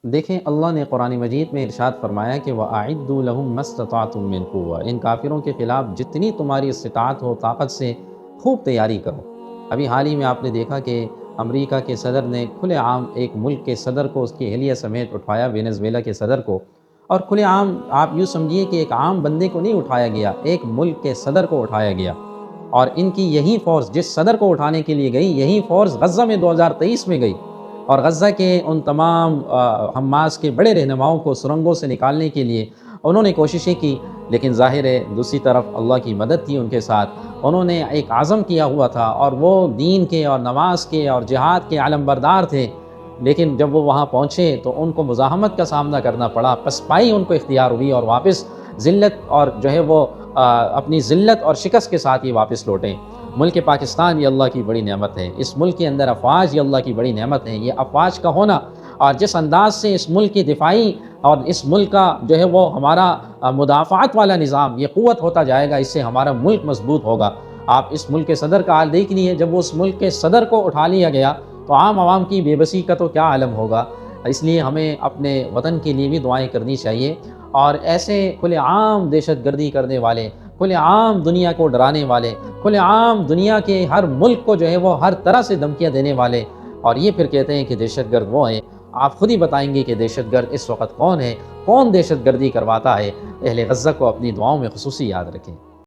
دیکھیں اللہ نے قرآن مجید میں ارشاد فرمایا کہ وَأَعِدُّوا لَهُم مَّا اسْتَطَعْتُم مِّن قُوَّةٍ، ان کافروں کے خلاف جتنی تمہاری استطاعت ہو طاقت سے خوب تیاری کرو۔ ابھی حال ہی میں آپ نے دیکھا کہ امریکہ کے صدر نے کھلے عام ایک ملک کے صدر کو اس کی اہلیہ سمیت اٹھایا، وینزویلا کے صدر کو، اور کھلے عام آپ یوں سمجھیے کہ ایک عام بندے کو نہیں اٹھایا گیا، ایک ملک کے صدر کو اٹھایا گیا۔ اور ان کی یہی فورس جس صدر کو اٹھانے کے لیے گئی، یہی فورس غزہ میں 2023 میں گئی، اور غزہ کے ان تمام حماس کے بڑے رہنماؤں کو سرنگوں سے نکالنے کے لیے انہوں نے کوششیں کی، لیکن ظاہر ہے دوسری طرف اللہ کی مدد تھی ان کے ساتھ۔ انہوں نے ایک عزم کیا ہوا تھا، اور وہ دین کے اور نماز کے اور جہاد کے علمبردار تھے، لیکن جب وہ وہاں پہنچے تو ان کو مزاحمت کا سامنا کرنا پڑا، پسپائی ان کو اختیار ہوئی، اور واپس ذلت اور جو ہے وہ اپنی ذلت اور شکست کے ساتھ ہی واپس لوٹیں۔ ملک پاکستان یہ اللہ کی بڑی نعمت ہے، اس ملک کے اندر افواج یہ اللہ کی بڑی نعمت ہے۔ یہ افواج کا ہونا اور جس انداز سے اس ملک کی دفاعی اور اس ملک کا جو ہے وہ ہمارا مدافعت والا نظام یہ قوت ہوتا جائے گا، اس سے ہمارا ملک مضبوط ہوگا۔ آپ اس ملک کے صدر کا حال دیکھ لیے، جب وہ اس ملک کے صدر کو اٹھا لیا گیا تو عام عوام کی بے بسی کا تو کیا عالم ہوگا۔ اس لیے ہمیں اپنے وطن کے لیے بھی دعائیں کرنی چاہیے، اور ایسے کھلے عام دہشت گردی کرنے والے، کھلے عام دنیا کو ڈرانے والے، کھلے عام دنیا کے ہر ملک کو جو ہے وہ ہر طرح سے دھمکیاں دینے والے، اور یہ پھر کہتے ہیں کہ دہشت گرد وہ ہیں۔ آپ خود ہی بتائیں گے کہ دہشت گرد اس وقت کون ہے، کون دہشت گردی کرواتا ہے۔ اہل غزہ کو اپنی دعاؤں میں خصوصی یاد رکھیں۔